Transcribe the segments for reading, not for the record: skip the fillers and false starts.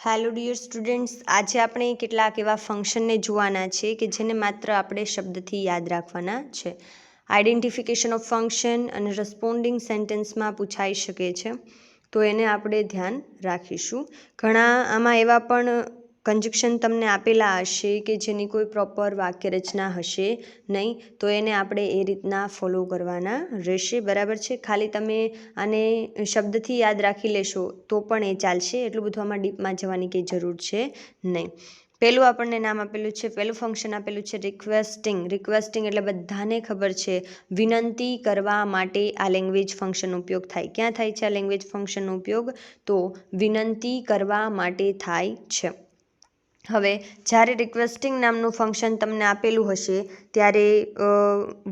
Hello dear students, આજે આપણે કેટલાક એવા ફંક્શનને જોવાના છે કે જેને માત્ર આપણે શબ્દથી યાદ રાખવાના છે. આઈડેન્ટિફિકેશન ઓફ ફંક્શન અને રિસ્પોન્ડિંગ સેન્ટેન્સમાં પૂછાઈ શકે છે, તો એને આપણે ધ્યાન રાખીશું. ઘણા આમાં એવા પણ કન્જક્શન તમને આપેલા હશે કે જેની કોઈ પ્રોપર વાક્ય રચના હશે નહીં, તો એને આપણે એ રીતના ફોલો કરવાના રહેશે. બરાબર છે. ખાલી તમે આને શબ્દથી યાદ રાખી લેશો તો પણ એ ચાલશે. એટલું બધું આમાં ડીપમાં જવાની કંઈ જરૂર છે નહીં. પહેલું આપણને નામ આપેલું છે, પહેલું ફંક્શન આપેલું છે રિક્વેસ્ટિંગ. રિક્વેસ્ટિંગ એટલે બધાને ખબર છે, વિનંતી કરવા માટે આ લેંગ્વેજ ફંક્શનનો ઉપયોગ થાય. ક્યાં થાય છે આ લેંગ્વેજ ફંક્શનનો ઉપયોગ? તો વિનંતી કરવા માટે થાય છે. હવે જ્યારે રિક્વેસ્ટિંગ નામનું ફંક્શન તમને આપેલું હશે ત્યારે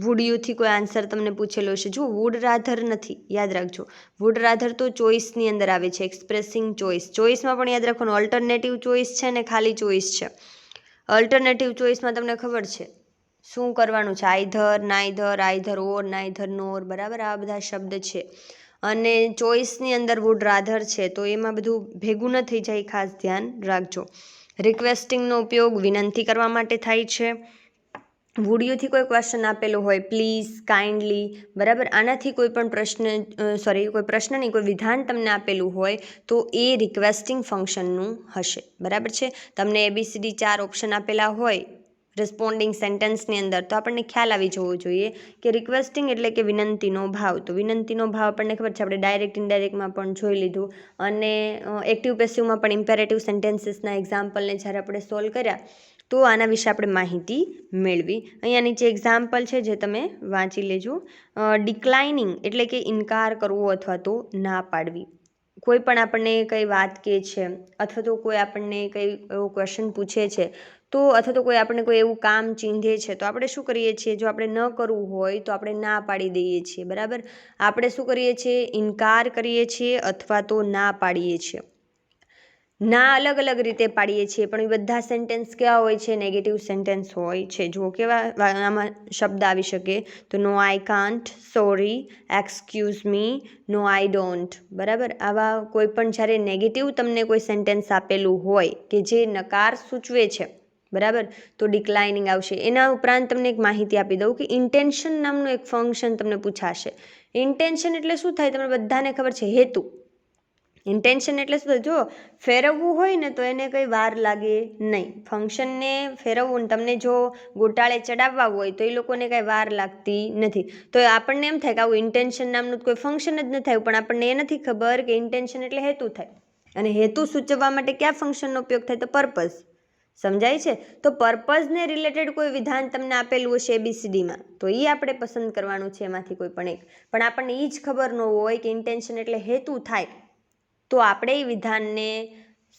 વુડ યુથી કોઈ આન્સર તમને પૂછેલો હશે. જો વુડ રાધર નથી, યાદ રાખજો. વુડ રાધર તો ચોઇસની અંદર આવે છે, એક્સપ્રેસિંગ ચોઇસ. ચોઇસમાં પણ યાદ રાખવાનું, અલ્ટરનેટિવ ચોઇસ છે ને ખાલી ચોઇસ છે. અલ્ટરનેટિવ ચોઇસમાં તમને ખબર છે શું કરવાનું છે, either, neither, either or, neither nor. બરાબર, આ બધા શબ્દ છે. અને ચોઇસની અંદર વુડ રાધર છે, તો એમાં બધું ભેગું ન થઈ જાય, ખાસ ધ્યાન રાખજો. રિક્વેસ્ટિંગનો ઉપયોગ વિનંતી કરવા માટે થાય છે. વુડ યુથી કોઈ ક્વેશ્ચન આપેલો હોય, પ્લીઝ, કાઇન્ડલી. બરાબર, આનાથી કોઈ પણ પ્રશ્ન નહીં, કોઈ વિધાન તમને આપેલું હોય તો એ રિક્વેસ્ટિંગ ફંક્શનનું હશે. બરાબર છે. તમને ABCD 4 ઓપ્શન આપેલા હોય રિસ્પોન્ડિંગ સેન્ટેન્સની અંદર, તો આપણને ખ્યાલ આવી જવો જોઈએ કે રિક્વેસ્ટિંગ એટલે કે વિનંતીનો ભાવ. તો વિનંતીનો ભાવ આપણને ખબર છે, આપણે ડાયરેક્ટ ઇનડાયરેક્ટમાં પણ જોઈ લીધું, અને એક્ટિવ પેસિવમાં પણ ઇમ્પેરેટિવ સેન્ટેન્સીસના એક્ઝામ્પલને જ્યારે આપણે સોલ્વ કર્યા તો આના વિશે આપણે માહિતી મેળવી. અહીંયા નીચે એક્ઝામ્પલ છે જે તમે વાંચી લેજો. ડિક્લાઇનિંગ એટલે કે ઇનકાર કરવો અથવા તો ના પાડવી. કોઈ પણ આપણને કંઈ વાત કહે છે અથવા તો કોઈ આપણને કંઈ એવો ક્વેશ્ચન પૂછે છે, તો અથવા તો કોઈ આપણને કોઈ એવું કામ ચીંધે છે, તો આપણે શું કરીએ છીએ? જો આપણે ન કરવું હોય તો આપણે ના પાડી દઈએ છીએ. બરાબર, આપણે શું કરીએ છીએ? ઇનકાર કરીએ છીએ અથવા તો ના પાડીએ છીએ. ના અલગ અલગ રીતે પાડીએ છીએ, પણ એ બધા સેન્ટેન્સ કેવા હોય છે? નેગેટિવ સેન્ટેન્સ હોય છે. જો કેવા આમાં શબ્દ આવી શકે તો no I can't, sorry, excuse me, no I don't. બરાબર, આવા કોઈ પણ જ્યારે નેગેટિવ તમને કોઈ સેન્ટેન્સ આપેલું હોય કે જે નકાર સૂચવે છે, બરાબર, તો ડિક્લાઇનિંગ આવશે. એના ઉપરાંત તમને એક માહિતી આપી દઉં કે ઇન્ટેન્શન નામનું એક ફંક્શન તમને પૂછાશે. ઇન્ટેન્શન એટલે શું થાય? તમને બધાને ખબર છે, હેતુ. ઇન્ટેન્શન એટલે શું થાય? જો ફેરવવું હોય ને તો એને કંઈ વાર લાગે નહીં. ફંક્શનને ફેરવવું ને તમને જો ગોટાળે ચડાવવા હોય તો એ લોકોને કાંઈ વાર લાગતી નથી. તો આપણને એમ થાય કે આવું ઇન્ટેન્શન નામનું કોઈ ફંક્શન જ ન થાય, પણ આપણને એ નથી ખબર કે ઇન્ટેન્શન એટલે હેતુ થાય. અને હેતુ સૂચવવા માટે કયા ફંક્શનનો ઉપયોગ થાય? તો પર્પઝ. સમજાય છે? તો પર્પઝને રિલેટેડ કોઈ વિધાન તમને આપેલું હશે ABCDમાં, તો એ આપણે પસંદ કરવાનું છે એમાંથી કોઈ પણ એક. પણ આપણને એ જ ખબર ન હોય કે ઇન્ટેન્શન એટલે હેતુ થાય, તો આપણે એ વિધાનને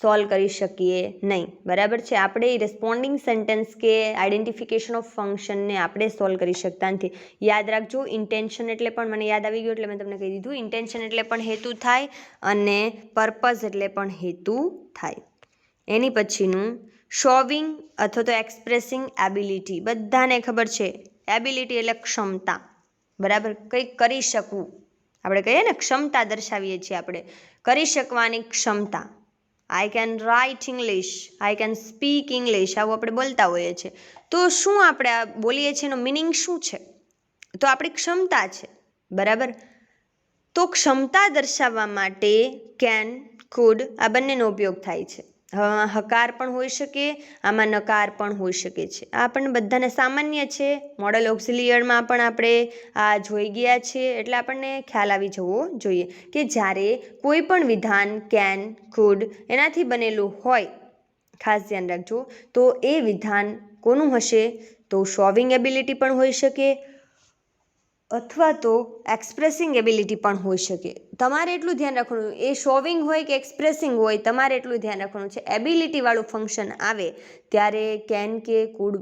સોલ્વ કરી શકીએ નહીં. બરાબર છે. આપણે એ રિસ્પોન્ડિંગ સેન્ટેન્સ કે આઈડેન્ટિફિકેશન ઓફ ફંક્શનને આપણે સોલ્વ કરી શકતા નથી. યાદ રાખજો, ઇન્ટેન્શન એટલે પણ, મને યાદ આવી ગયું એટલે મેં તમને કહી દીધું, ઇન્ટેન્શન એટલે પણ હેતુ થાય અને પર્પઝ એટલે પણ હેતુ થાય. એની પછીનું શોવિંગ અથવા તો એક્સપ્રેસિંગ એબિલિટી. બધાને ખબર છે, એબિલિટી એટલે ક્ષમતા. બરાબર, કંઈક કરી શકવું. આપણે કહીએ ને ક્ષમતા દર્શાવીએ છીએ, આપણે કરી શકવાની ક્ષમતા. I can write English, I can speak English, આવું આપણે બોલતા હોઈએ છીએ. તો શું આપણે આ બોલીએ છીએ એનો મિનિંગ શું છે? તો આપણી ક્ષમતા છે. બરાબર, તો ક્ષમતા દર્શાવવા માટે કેન, કુડ આ બંનેનો ઉપયોગ થાય છે. હકાર પણ હોઈ શકે, આમાં નકાર પણ હોઈ શકે છે. આ આપણને બધાને સામાન્ય છે. મોડલ ઓક્સિલિયરમાં પણ આપણે આ જોઈ ગયા છીએ, એટલે આપણને ખ્યાલ આવી જવો જોઈએ કે જ્યારે કોઈ પણ વિધાન કેન, કુડ એનાથી બનેલું હોય, ખાસ ધ્યાન રાખજો, તો એ વિધાન કોનું હશે? તો શોવિંગ એબિલિટી પણ હોઈ શકે અથવા તો એક્સપ્રેસિંગ એબિલિટી પણ હોઈ શકે. તમારે એટલું ધ્યાન રાખવાનું, એ શોવિંગ હોય કે એક્સપ્રેસિંગ હોય, તમારે એટલું ધ્યાન રાખવાનું છે, એબિલિટીવાળું ફંક્શન આવે ત્યારે કેન કે કુડ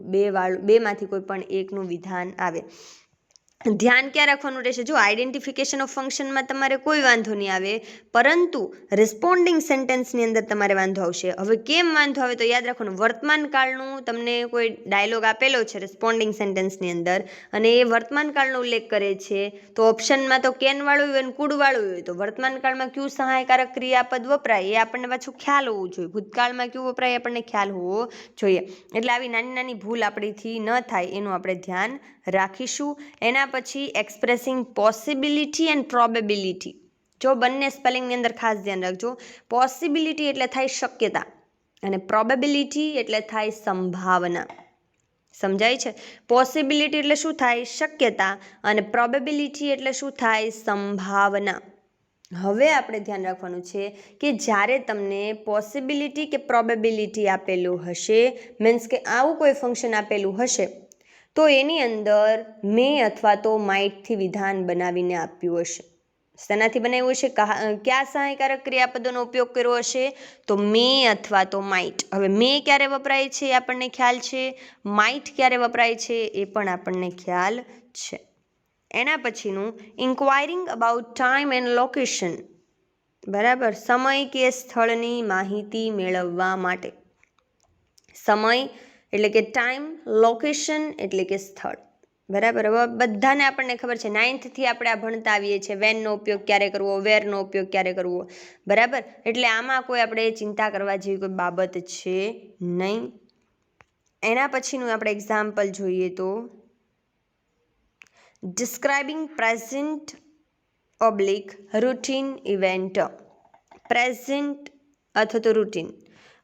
બેમાંથી કોઈ પણ એકનું વિધાન આવે. ધ્યાન ક્યાં રાખવાનું રહેશે? જો આઈડેન્ટિફિકેશન ઓફ ફંક્શનમાં તમારે કોઈ વાંધો નહીં આવે, પરંતુ રિસ્પોન્ડિંગ સેન્ટેન્સની અંદર તમારે વાંધો આવશે. હવે કેમ વાંધો આવે તો યાદ રાખવાનું, વર્તમાન કાળનું તમને કોઈ ડાયલોગ આપેલો છે રિસ્પોન્ડિંગ સેન્ટેન્સની અંદર, અને એ વર્તમાન કાળનો ઉલ્લેખ કરે છે, તો ઓપ્શનમાં તો કેનવાળું હોય અને કુડવાળું હોય, તો વર્તમાન કાળમાં કયું સહાયકારક ક્રિયાપદ વપરાય એ આપણને પાછું ખ્યાલ હોવું જોઈએ. ભૂતકાળમાં કયું વપરાય આપણને ખ્યાલ હોવો જોઈએ. એટલે આવી નાની નાની ભૂલ આપણીથી ન થાય એનું આપણે ધ્યાન રાખીશું. એના પછી એક્સપ્રેસિંગ પોસિબિલિટી એન્ડ પ્રોબેબિલિટી. જો બંને સ્પેલિંગની અંદર ખાસ ધ્યાન રાખજો. પોસિબિલિટી એટલે થાય શક્યતા અને પ્રોબેબિલિટી એટલે થાય સંભાવના. સમજાય છે? પોસિબિલિટી એટલે શું થાય? શક્યતા. અને પ્રોબેબિલિટી એટલે શું થાય? સંભાવના. હવે આપણે ધ્યાન રાખવાનું છે કે જ્યારે તમને પોસિબિલિટી કે પ્રોબેબિલિટી આપેલું હશે, મીન્સ કે આવું કોઈ ફંક્શન આપેલું હશે, તો એની અંદર મે અથવા તો માઇટથી વિધાન બનાવીને આપ્યું હશે. શેનાથી બનાવ્યું હશે? કયા સહાયકારક ક્રિયાપદોનો ઉપયોગ કર્યો હશે? તો મે અથવા તો માઇટ. હવે મે ક્યારે વપરાય છે એ આપણને ખ્યાલ છે, માઇટ ક્યારે વપરાય છે એ પણ આપણને ખ્યાલ છે. એના પછીનું ઇન્ક્વાયરિંગ અબાઉટ ટાઈમ એન્ડ લોકેશન. બરાબર, સમય કે સ્થળની માહિતી મેળવવા માટે. સમય એટલે કે ટાઈમ, લોકેશન એટલે કે સ્થળ. બરાબર. હવે બધાને આપણને ખબર છે, 9thથી આપણે આ ભણતા આવીએ છીએ, વેનનો ઉપયોગ ક્યારે કરવો, વેરનો ઉપયોગ ક્યારે કરવો. બરાબર. એટલે આમાં કોઈ આપણે ચિંતા કરવા જેવી કોઈ બાબત છે નહીં. એના પછીનું આપણે એક્ઝામ્પલ જોઈએ તો describing present oblique routine event. Present અથવા તો રૂટીન,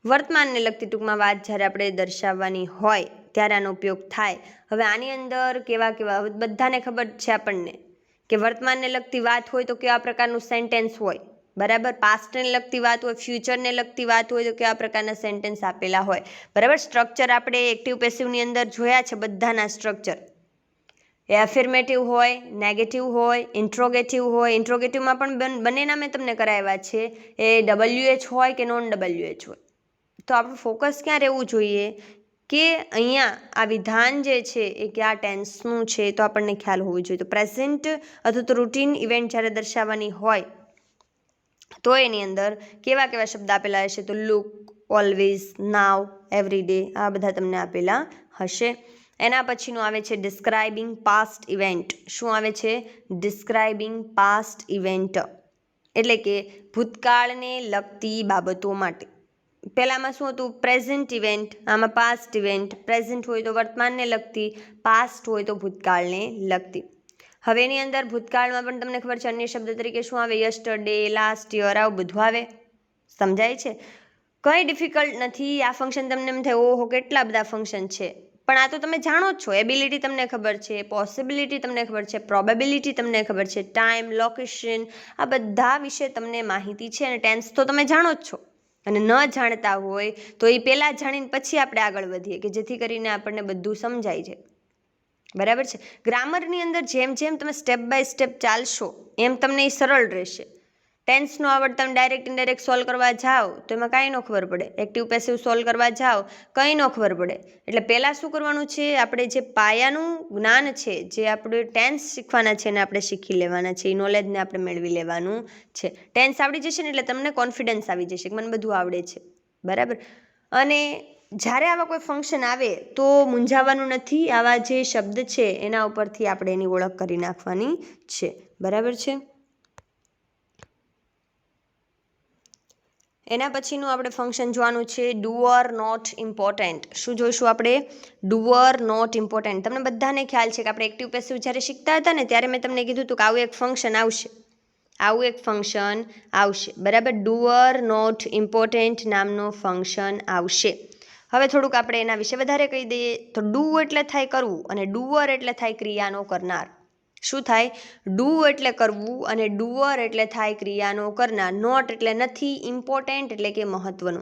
વર્તમાનને લગતી ટૂંકમાં વાત જ્યારે આપણે દર્શાવવાની હોય ત્યારે આનો ઉપયોગ થાય. હવે આની અંદર કેવા બધાને ખબર છે આપણને કે વર્તમાનને લગતી વાત હોય તો કેવા પ્રકારનું સેન્ટેન્સ હોય. બરાબર. પાસ્ટને લગતી વાત હોય, ફ્યુચરને લગતી વાત હોય તો કેવા પ્રકારના સેન્ટેન્સ આપેલા હોય. બરાબર. સ્ટ્રક્ચર આપણે એક્ટિવ પેસિવની અંદર જોયા છે બધાના સ્ટ્રક્ચર. એ અફર્મેટિવ હોય, નેગેટિવ હોય, ઇન્ટ્રોગેટિવ હોય. ઇન્ટ્રોગેટિવમાં પણ બંનેના મેં તમને કરાવ્યા છે. એ WH હોય કે નોન WH હોય. તો આપણું ફોકસ ક્યાં રહેવું જોઈએ કે અહીંયા આ વિધાન જે છે એ કયા ટેન્સનું છે તો આપણને ખ્યાલ હોવો જોઈએ. તો પ્રેઝન્ટ અથવા તો રૂટીન ઇવેન્ટ જ્યારે દર્શાવવાની હોય તો એની અંદર કેવા શબ્દ આપેલા હશે? તો લુક, ઓલવેઝ, નાવ, એવરીડે, આ બધા તમને આપેલા હશે. એના પછીનું આવે છે ડિસ્ક્રાઇબિંગ પાસ્ટ ઇવેન્ટ. શું આવે છે? ડિસ્ક્રાઇબિંગ પાસ્ટ ઇવેન્ટ એટલે કે ભૂતકાળને લગતી બાબતો માટે. પહેલામાં શું હતું? Present event. આમાં પાસ્ટ ઇવેન્ટ. પ્રેઝન્ટ હોય તો વર્તમાનને લગતી, પાસ્ટ હોય તો ભૂતકાળને લગતી. હવે એની અંદર ભૂતકાળમાં પણ તમને ખબર છે અન્ય શબ્દ તરીકે શું આવે? યસ્ટરડે, લાસ્ટ યર, આવું બધું આવે. સમજાય છે? કંઈ ડિફિકલ્ટ નથી. આ ફંક્શન તમને એમ થાય ઓહો કેટલા બધા ફંક્શન છે, પણ આ તો તમે જાણો જ છો. એબિલિટી તમને ખબર છે, પોસિબિલિટી તમને ખબર છે, પ્રોબેબિલિટી તમને ખબર છે, ટાઈમ, લોકેશન, આ બધા વિશે તમને માહિતી છે, અને ટેન્સ તો તમે જાણો જ છો. અને ન જાણતા હોય તો એ પહેલાં જાણીને પછી આપણે આગળ વધીએ કે જેથી કરીને આપણને બધું સમજાય છે. બરાબર છે? ગ્રામરની અંદર જેમ જેમ તમે સ્ટેપ બાય સ્ટેપ ચાલશો એમ તમને એ સરળ રહેશે. ટેન્સનો આવડતા ડાયરેક્ટ ઇનડાયરેક્ટ સોલ્વ કરવા જાઓ તો એમાં કાંઈ ન ખબર પડે. એક્ટિવ પેસિવ સોલ્વ કરવા જાઓ કંઈ ન ખબર પડે. એટલે પહેલાં શું કરવાનું છે? આપણે જે પાયાનું જ્ઞાન છે, જે આપણે ટેન્સ શીખવાના છે એને આપણે શીખી લેવાના છે. એ નોલેજને આપણે મેળવી લેવાનું છે. ટેન્સ આવડી જશે ને એટલે તમને કોન્ફિડન્સ આવી જશે કે મને બધું આવડે છે. બરાબર. અને જ્યારે આવા કોઈ ફંક્શન આવે તો મૂંઝાવાનું નથી. આવા જે શબ્દ છે એના ઉપરથી આપણે એની ઓળખ કરી નાખવાની છે. બરાબર છે? એના પછીનું આપણે ફંક્શન જોવાનું છે ડુઅર નોટ ઇમ્પોર્ટન્ટ. શું જોઈશું આપણે? Doer not important. તમને બધાને ખ્યાલ છે કે આપણે એક્ટિવ પેસિવ જ્યારે શીખતા હતા ને ત્યારે મેં તમને કીધું હતું કે આવું એક ફંક્શન આવશે. બરાબર. ડુઅર નોટ ઇમ્પોર્ટન્ટ નામનું ફંક્શન આવશે. હવે થોડુંક આપણે એના વિશે વધારે કહી દઈએ તો ડુ એટલે થાય કરવું અને ડુઅર એટલે થાય ક્રિયાનો કરનાર. શું થાય? ડુ એટલે કરવું અને ડુઅર એટલે થાય ક્રિયાનો કરનાર. નોટ એટલે નથી, ઇમ્પોર્ટન્ટ એટલે કે મહત્વનો.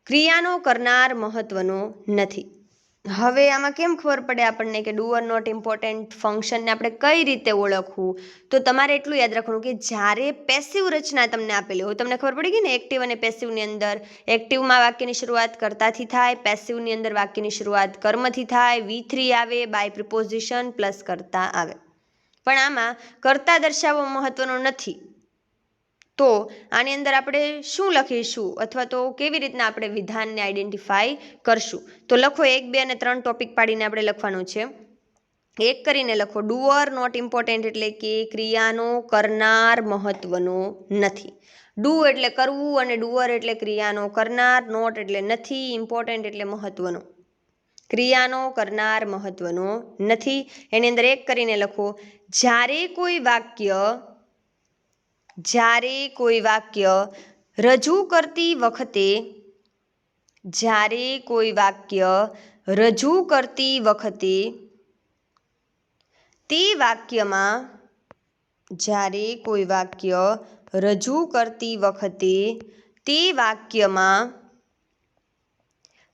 ક્રિયાનો કરનાર મહત્વનો નથી. હવે આમાં કેમ ખબર પડે આપણને કે ડુ ઓર નોટ ઇમ્પોર્ટન્ટ ફંક્શનને આપણે કઈ રીતે ઓળખવું? તો તમારે એટલું યાદ રાખવાનું કે જ્યારે પેસિવ રચના તમને આપેલી હોય, તમને ખબર પડી ગઈ ને એક્ટિવ અને પેસિવની અંદર. એક્ટિવમાં વાક્યની શરૂઆત કર્તાથી થાય, પેસિવની અંદર વાક્યની શરૂઆત કર્મથી થાય, V3 આવે, બાય પ્રિપોઝિશન પ્લસ કર્તા આવે. પણ આમાં કર્તા દર્શાવવો મહત્વનો નથી. તો આની અંદર આપણે શું લખીશું અથવા તો કેવી રીતના આપણે વિધાનને આઈડેન્ટિફાઈ કરશું? તો લખો 1, 2 અને 3 ટોપિક પાડીને આપણે લખવાનું છે. 1 કરીને લખો ડુ ઓર નોટ ઇમ્પોર્ટન્ટ એટલે કે ક્રિયાનો કરનાર મહત્વનો નથી. ડુ એટલે કરવું અને ડુઅર એટલે ક્રિયાનો કરનાર, નોટ એટલે નથી, ઇમ્પોર્ટન્ટ એટલે મહત્વનો. ક્રિયાનો કરનાર મહત્વનો નથી. એની અંદર 1 કરીને લખો જ્યારે કોઈ વાક્ય રજૂ કરતી વખતે તે વાક્યમાં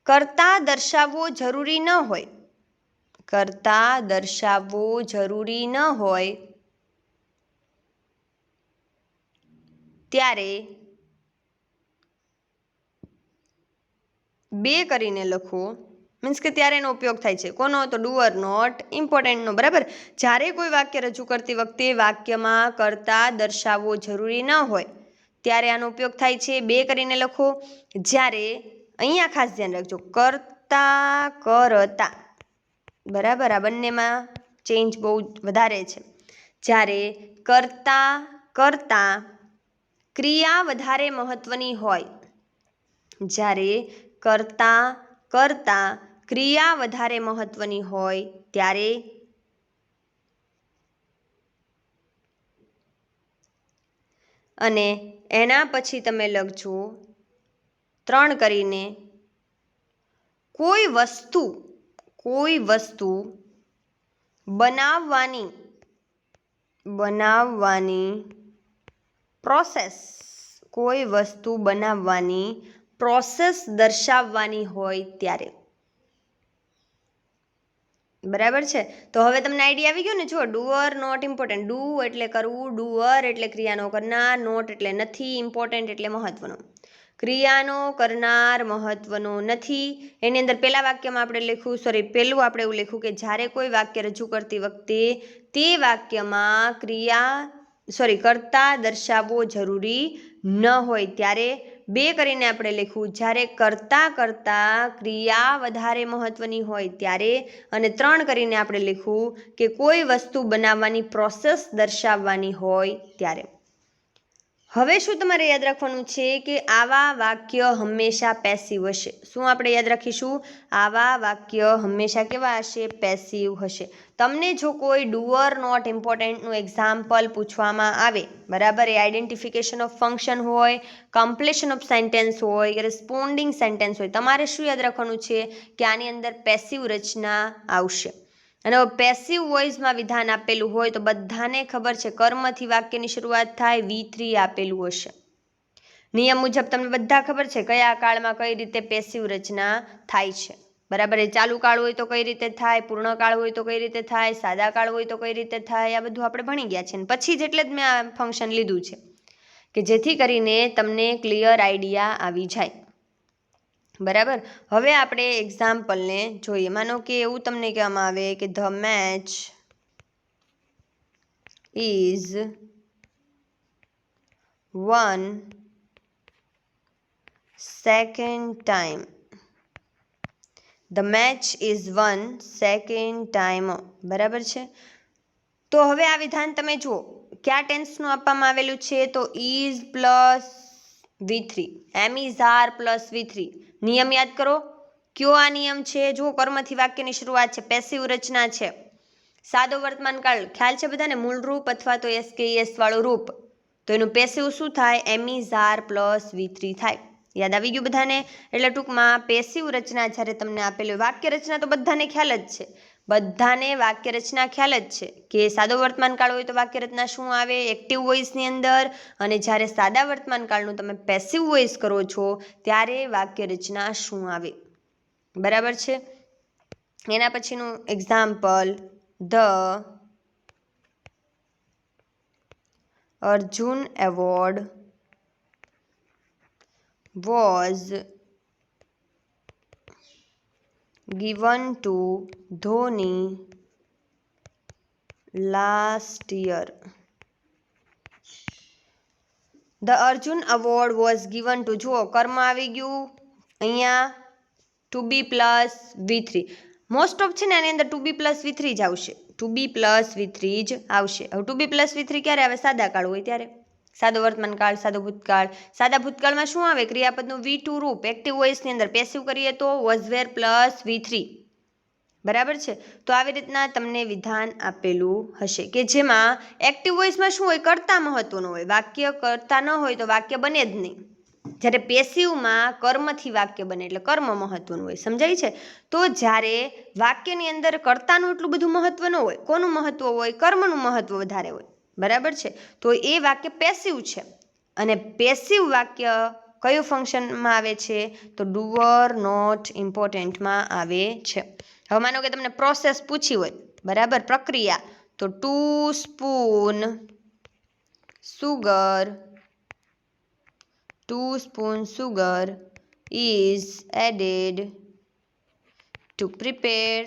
કર્તા દર્શાવવો જરૂરી ન હોય ત્યારે 2 કરીને લખો. મીન્સ કે ત્યારે એનો ઉપયોગ થાય છે. કોનો? તો ડુ ઓર નોટ ઇમ્પોર્ટન્ટનો. બરાબર. જ્યારે કોઈ વાક્ય રજૂ કરતી વખતે વાક્યમાં કર્તા દર્શાવવો જરૂરી ન હોય ત્યારે આનો ઉપયોગ થાય છે. 2 કરીને લખો જ્યારે, અહીંયા ખાસ ધ્યાન રાખજો, કરતા. બરાબર. આ બંનેમાં ચેન્જ બહુ વધારે છે. જ્યારે કરતા ક્રિયા વધારે મહત્વની હોય, ત્યારે અને એના પછી તમે લખજો 3 કરીને કોઈ વસ્તુ બનાવવાની પ્રોસેસ દર્શાવવાની હોય ત્યારે. બરાબર છે. તો હવે તમને આઈડિયા આવી ગયો ને? જો do or not important. Do એટલે કરવું, ડુઅર એટલે ક્રિયાનો કરનાર, નોટ એટલે નથી, ઇમ્પોર્ટન્ટ એટલે મહત્વનો. ક્રિયાનો કરનાર મહત્વનો નથી. એની અંદર પહેલું આપણે એવું લખ્યું કે જ્યારે કોઈ વાક્ય રજૂ કરતી વખતે તે વાક્યમાં કર્તા દર્શાવવો જરૂરી ન હોય ત્યારે. 2 કરીને આપણે લખ્યું જ્યારે કરતા ક્રિયા વધારે મહત્વની હોય ત્યારે. અને 3 કરીને આપણે લખ્યું કે કોઈ વસ્તુ બનાવવાની પ્રોસેસ દર્શાવવાની હોય ત્યારે. હવે શું તમારે યાદ રાખવાનું છે કે આવા વાક્ય હંમેશા પેસિવ હશે. શું આપણે યાદ રાખીશું? આવા વાક્ય હંમેશા કેવા હશે? પેસિવ હશે. તમને જો કોઈ ડુ ઓર નોટ ઇમ્પોર્ટન્ટનું એક્ઝામ્પલ પૂછવામાં આવે, બરાબર, એ આઈડેન્ટિફિકેશન ઓફ ફંક્શન હોય, કમ્પ્લીશન ઓફ સેન્ટેન્સ હોય, રિસ્પોન્ડિંગ સેન્ટેન્સ હોય, તમારે શું યાદ રાખવાનું છે કે આની અંદર પેસિવ રચના આવશે. અને પેસિવ વોઇસમાં વિધાન આપેલું હોય તો બધાને ખબર છે કર્મથી વાક્યની શરૂઆત થાય, V3 આપેલું હશે. નિયમ મુજબ તમને બધા ખબર છે કયા કાળમાં કઈ રીતે પેસિવ રચના થાય છે. બરાબર. એ ચાલુ કાળ હોય તો કઈ રીતે થાય, પૂર્ણ કાળ હોય તો કઈ રીતે થાય, સાદા કાળ હોય તો કઈ રીતે થાય, આ બધું આપણે ભણી ગયા છે. પછી જ એટલે જ મેં આ ફંક્શન લીધું છે કે જેથી કરીને તમને ક્લિયર આઈડિયા આવી જાય. બરાબર. હવે આપણે એક્ઝામ્પલને જોઈએ. માનો કે એવું તમને કહેવામાં આવે કે the match is one second time. The match is one second time. બરાબર છે. તો હવે આ વિધાન તમે જુઓ કયા ટેન્સનું આપવામાં આવેલું છે? તો is plus V3, am is are plus V3. નિયમ યાદ કરો. કયો આ નિયમ છે? જો કર્મથી વાક્યની શરૂઆત છે, પેસિવ રચના છે, સાદો વર્તમાનકાળ ખ્યાલ છે બધાને, મૂળ રૂપ અથવા તો SKES વાળું રૂપ, તો એનું પેસિવ શું થાય? એમ ઇઝ આર પ્લસ V3 થાય. યાદ આવી ગયું બધાને? એટલે ટૂંકમાં પેસિવ રચના જ્યારે તમને આપેલું, વાક્ય રચના તો બધાને ખ્યાલ જ છે. વાક્ય રચના ખ્યાલ જ છે કે સાદો વર્તમાનકાળ હોય તો વાક્ય રચના શું આવે? એક્ટિવ વોઇસની અંદર. અને જ્યારે સાદા વર્તમાનકાળનું તમે પેસિવ વોઇસ કરો છો ત્યારે વાક્ય રચના શું આવે? બરાબર છે. એના પછીનું example, the Arjun award was given to Dhoni last year. The Arjun Award was given to, જુઓ કર્મ આવી ગયું અહીંયા to be plus V3. Most of છે ને આની અંદર ટુ બી પ્લસ V3 જ આવશે, ટુ બી પ્લસ V3 જ આવશે. હવે ટુ બી પ્લસ V3 ક્યારે આવે? સાદા કાળ હોય ત્યારે. સાદો વર્તમાન કાળ, સાદો ભૂતકાળ. સાદા ભૂતકાળમાં શું આવે? ક્રિયાપદનું V2 રૂપ. એક્ટિવ વોઇસની અંદર પેસિવ કરીએ તો વોઝ વેર પ્લસ V3. બરાબર છે. તો આવી રીતના તમને વિધાન આપેલું હશે કે જેમાં એક્ટિવ વોઇસમાં શું હોય? કર્તા મહત્વનું હોય. વાક્ય કર્તા ન હોય તો વાક્ય બને જ નહીં. જ્યારે પેસિવમાં કર્મથી વાક્ય બને એટલે કર્મ મહત્વનું હોય. સમજાય છે? તો જ્યારે વાક્યની અંદર કર્તાનું એટલું બધું મહત્વ ન હોય, કોનું મહત્વ હોય? કર્મનું મહત્વ વધારે હોય. બરાબર છે. તો એ વાક્ય પેસિવ છે. અને પેસિવ વાક્ય કયું ફંક્શનમાં આવે છે? તો ડુઅર નોટ ઇમ્પોર્ટન્ટમાં આવે છે. હવે માનો કે તમને પ્રોસેસ પૂછી હોય, બરાબર, પ્રક્રિયા, તો 2 spoon sugar, 2 spoon sugar is added to prepare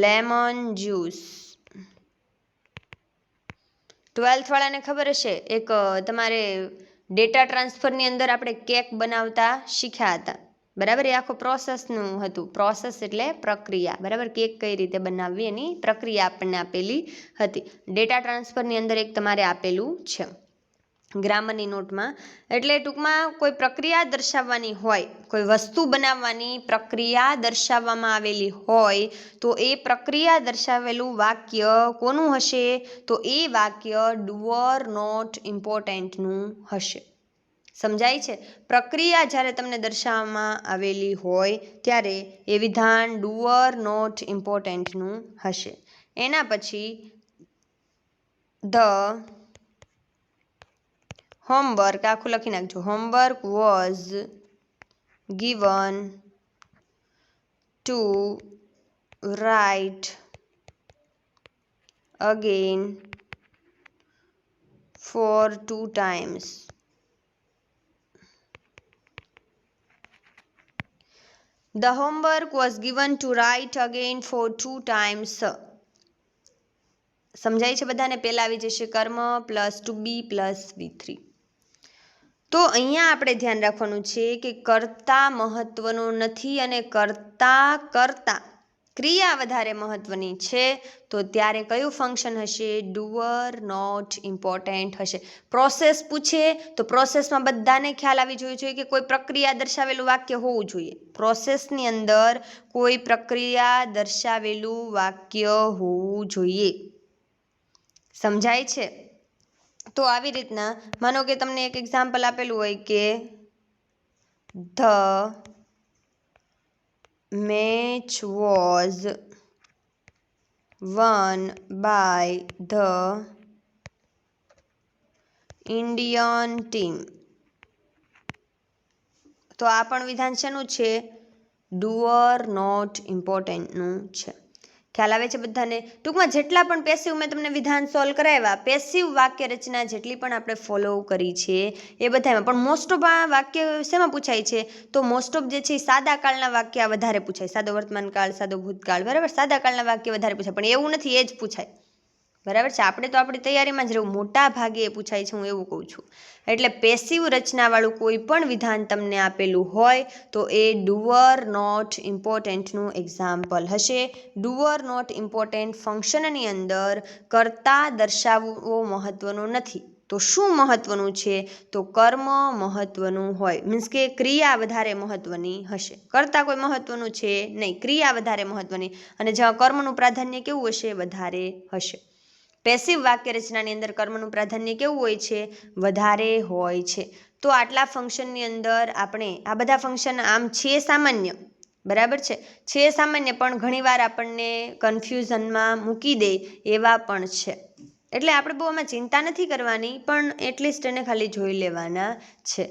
lemon juice. 12th વાળાને ખબર હશે, એક તમારે ડેટા ટ્રાન્સફરની અંદર આપણે કેક બનાવતા શીખ્યા હતા. બરાબર, એ આખો પ્રોસેસનું હતું. પ્રોસેસ એટલે પ્રક્રિયા. બરાબર, કેક કઈ રીતે બનાવવી એની પ્રક્રિયા આપણને આપેલી હતી. ડેટા ટ્રાન્સફરની અંદર એક તમારે આપેલું છે ગ્રામરની નોટમાં. એટલે ટૂંકમાં કોઈ પ્રક્રિયા દર્શાવવાની હોય, કોઈ વસ્તુ બનાવવાની પ્રક્રિયા દર્શાવવામાં આવેલી હોય તો એ પ્રક્રિયા દર્શાવેલું વાક્ય કોનું હશે? તો એ વાક્ય ડુઅર નોટ ઇમ્પોર્ટન્ટનું હશે. સમજાય છે? પ્રક્રિયા જ્યારે તમને દર્શાવવામાં આવેલી હોય ત્યારે એ વિધાન ડુઅર નોટ ઇમ્પોર્ટન્ટનું હશે. એના પછી ધ હોમવર્ક, આખું લખી નાખજો. Homework was given to write again for 2 times. The homework was given to write again for 2 times. સમજાય છે બધાને? પહેલા આવી જશે કર્મ plus two be plus V3. તો અહીંયા આપણે ધ્યાન રાખવાનું છે કે કર્તા મહત્વનો નથી અને કરતા ક્રિયા વધારે મહત્વની છે. તો ત્યારે કયું ફંક્શન હશે? ડુઅર નોટ ઇમ્પોર્ટન્ટ હશે. પ્રોસેસ પૂછે તો પ્રોસેસમાં બધાને ખ્યાલ આવી જોઈએ કે કોઈ પ્રક્રિયા દર્શાવેલું વાક્ય હોવું જોઈએ. પ્રોસેસની અંદર કોઈ પ્રક્રિયા દર્શાવેલું વાક્ય હોવું જોઈએ. સમજાય છે? તો આવી રીતના માનો કે તમને એક એક્ઝામ્પલ આપેલું હોય કે the match was won by the Indian team. તો આ પણ વિધાન શેનું છે? ડુઅર નોટ ઇમ્પોર્ટન્ટનું છે. ખ્યાલ આવે છે બધાને? ટૂંકમાં જેટલા પણ પેસિવ મેં તમને વિધાન સોલ્વ કરાવ્યા, પેસિવ વાક્ય રચના જેટલી પણ આપણે ફોલો કરી છે એ બધામાં પણ મોસ્ટ ઓફ આ વાક્ય શેમાં પૂછાય છે? તો મોસ્ટ ઓફ જે છે એ સાદા કાળના વાક્ય વધારે પૂછાય. સાદો વર્તમાન કાળ, સાદો ભૂતકાળ, બરાબર, સાદા કાળના વાક્ય વધારે પૂછાય. પણ એવું નથી, એ જ પૂછાય. બરાબર છે? આપણે તો આપણી તૈયારીમાં જ રહેવું, મોટા ભાગે એ પૂછાય છે, હું એવું કહું છું. એટલે પેસિવ રચનાવાળું કોઈ પણ વિધાન તમને આપેલું હોય તો એ ડુઅર નોટ ઇમ્પોર્ટન્ટનું એક્ઝામ્પલ હશે. ડુઅર નોટ ઇમ્પોર્ટન્ટ ફંક્શનની અંદર કર્તા દર્શાવવો મહત્વનો નથી. તો શું મહત્વનું છે? તો કર્મ મહત્વનું હોય. મીન્સ કે ક્રિયા વધારે મહત્વની હશે. કર્તા કોઈ મહત્વનું છે નહીં, ક્રિયા વધારે મહત્વની. અને જ્યાં કર્મનું પ્રાધાન્ય કેવું હશે? વધારે હશે. પેસિવ વાક્ય રચનાની અંદર કર્મનું પ્રાધાન્ય કેવું હોય છે? વધારે હોય છે. તો આટલા ફંક્શનની અંદર આપણે આ બધા ફંક્શન આમ છે સામાન્ય, બરાબર છે સામાન્ય, પણ ઘણીવાર આપણને કન્ફ્યુઝનમાં મૂકી દે એવા પણ છે. એટલે આપણે બહુ આમાં ચિંતા નથી કરવાની, પણ એટલીસ્ટ એને ખાલી જોઈ લેવાના છે.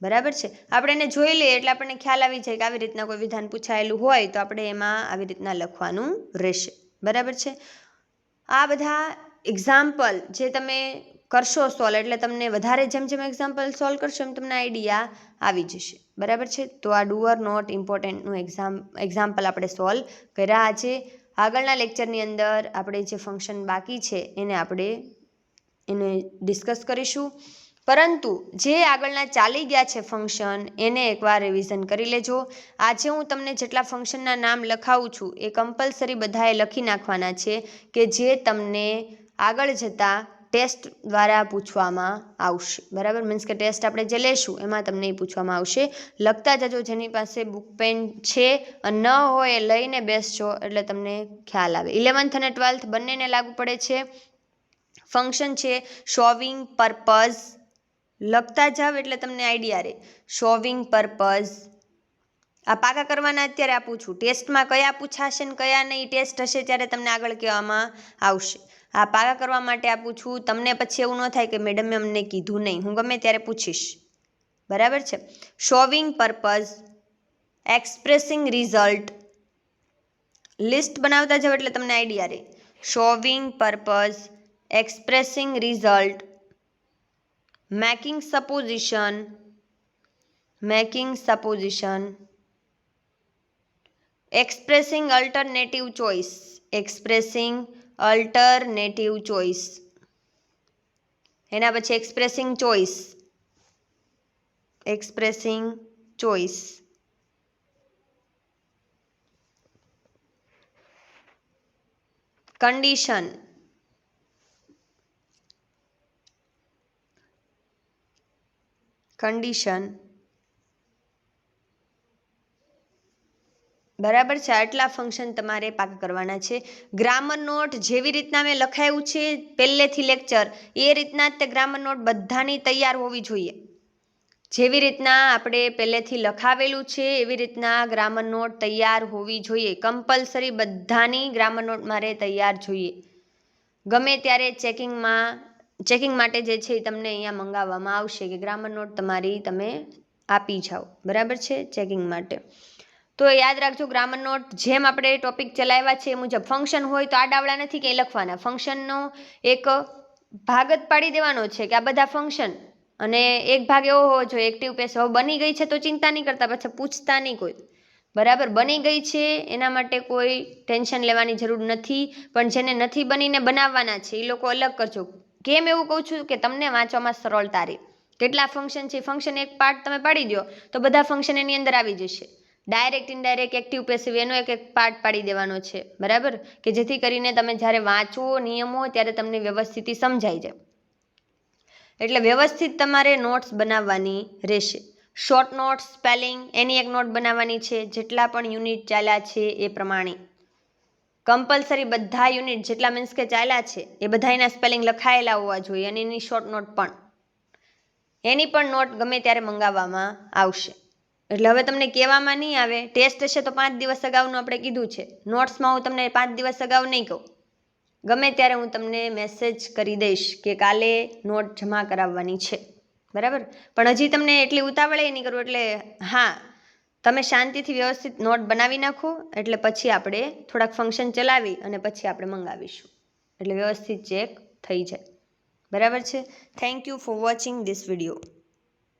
બરાબર છે. આપણે એને જોઈ લઈએ એટલે આપણને ખ્યાલ આવી જાય કે આવી રીતના કોઈ વિધાન પૂછાયેલું હોય તો આપણે એમાં આવી રીતના લખવાનું રહેશે. બરાબર છે. આ બધા એક્ઝામ્પલ જે તમે કરશો સોલ્વ એટલે તમને વધારે જેમ જેમ એક્ઝામ્પલ સોલ્વ કરશો એમ તમને આઈડિયા આવી જશે. બરાબર છે. તો આ ડુ ઓર નોટ ઇમ્પોર્ટન્ટનું એક્ઝામ્પલ આપણે સોલ્વ કર્યા આજે. આગળના લેક્ચરની અંદર આપણે જે ફંક્શન બાકી છે એને ડિસ્કસ કરીશું. પરંતુ જે આગળના ચાલી ગયા છે ફંક્શન એને એકવાર રિવિઝન કરી લેજો. આજે હું તમને જેટલા ફંક્શનના નામ લખાવું છું એ કમ્પલસરી બધાએ લખી નાખવાના છે કે જે તમને આગળ જતાં ટેસ્ટ દ્વારા પૂછવામાં આવશે. બરાબર, મીન્સ કે ટેસ્ટ આપણે જે લેશું એમાં તમને એ પૂછવામાં આવશે. લખતા જજો, જેની પાસે બુક પેન છે ન હોય એ લઈને બેસજો એટલે તમને ખ્યાલ આવે. 11th અને 12th બંનેને લાગુ પડે છે. ફંક્શન છે શોવિંગ પર્પઝ. લખતા જાવ એટલે તમને આઈડિયા રહે. શોવિંગ પર્પઝ આ પાકા કરવાના અત્યારે આપું છું. ટેસ્ટમાં કયા પૂછાશે ને કયા નહીં ટેસ્ટ હશે ત્યારે તમને આગળ કહેવામાં આવશે. આ પાકા કરવા માટે આપું છું. તમને પછી એવું ન થાય કે મેડમે અમને કીધું નહીં, હું ગમે ત્યારે પૂછીશ. બરાબર છે. Showing purpose, expressing result. List બનાવતા જાવ એટલે તમને આઈડિયા રહે. Showing purpose, expressing result, making supposition, expressing alternative choice, એના પછી expressing choice, condition, બરાબર છે. આટલા ફંક્શન તમારે પાકા કરવાના છે. ગ્રામર નોટ જેવી રીતના મેં લખાયું છે પહેલેથી લેક્ચર એ રીતના જ તે ગ્રામર નોટ બધાની તૈયાર હોવી જોઈએ. જેવી રીતના આપણે પહેલેથી લખાવેલું છે એવી રીતના ગ્રામર નોટ તૈયાર હોવી જોઈએ. કમ્પલસરી બધાની ગ્રામર નોટ મારે તૈયાર જોઈએ. ગમે ત્યારે ચેકિંગ માટે જે છે એ તમને અહીંયા મંગાવવામાં આવશે કે ગ્રામર નોટ તમારી તમે આપી જાઓ. બરાબર છે, ચેકિંગ માટે. તો યાદ રાખજો, ગ્રામર નોટ જેમ આપણે ટોપિક ચલાવ્યા છે એ મુજબ ફંક્શન હોય તો આડાવડા નથી કંઈ લખવાના. ફંક્શનનો એક ભાગ જ પાડી દેવાનો છે કે આ બધા ફંક્શન, અને એક ભાગ એવો હોવો જોઈએ એક્ટિવ પેસિવ. હવે બની ગઈ છે તો ચિંતા નહીં કરતા, પછી પૂછતા નહીં કોઈ. બરાબર, બની ગઈ છે એના માટે કોઈ ટેન્શન લેવાની જરૂર નથી. પણ જેને નથી બનીને બનાવવાના છે એ લોકો અલગ કરજો. કેમ એવું કહું છું કે તમને વાંચવામાં સરળતા રહે. કેટલા ફંક્શન છે, ફંક્શન એક પાર્ટ તમે પાડી દો તો બધા ફંક્શન એની અંદર આવી જશે. ડાયરેક્ટ ઇનડાયરેક્ટ એક્ટિવ પેસિવ એનો એક પાર્ટ પાડી દેવાનો છે. બરાબર, કે જેથી કરીને તમે જ્યારે વાંચો નિયમો ત્યારે તમને વ્યવસ્થિત સમજાઈ જાય. એટલે વ્યવસ્થિત તમારે નોટ્સ બનાવવાની રહેશે. શોર્ટ નોટ્સ, સ્પેલિંગ એની એક નોટ બનાવવાની છે. જેટલા પણ યુનિટ ચાલ્યા છે એ પ્રમાણે કમ્પલસરી બધા યુનિટ જેટલા મીન્સ કે ચાલ્યા છે એ બધા એના સ્પેલિંગ લખાયેલા હોવા જોઈએ. અને એની શોર્ટ નોટ પણ, એની પણ નોટ ગમે ત્યારે મંગાવવામાં આવશે. એટલે હવે તમને કહેવામાં નહીં આવે. ટેસ્ટ હશે તો 5 દિવસ અગાઉનું આપણે કીધું છે. નોટ્સમાં હું તમને 5 દિવસ અગાઉ નહીં કહું. ગમે ત્યારે હું તમને મેસેજ કરી દઈશ કે કાલે નોટ જમા કરાવવાની છે. બરાબર, પણ હજી તમને એટલી ઉતાવળે નહીં કરવું. એટલે હા, તમે શાંતિથી વ્યવસ્થિત નોટ બનાવી નાખો એટલે પછી આપણે થોડાક ફંક્શન ચલાવી અને પછી આપણે મંગાવીશું. એટલે વ્યવસ્થિત ચેક થઈ જાય. બરાબર છે. Thank you for watching this video.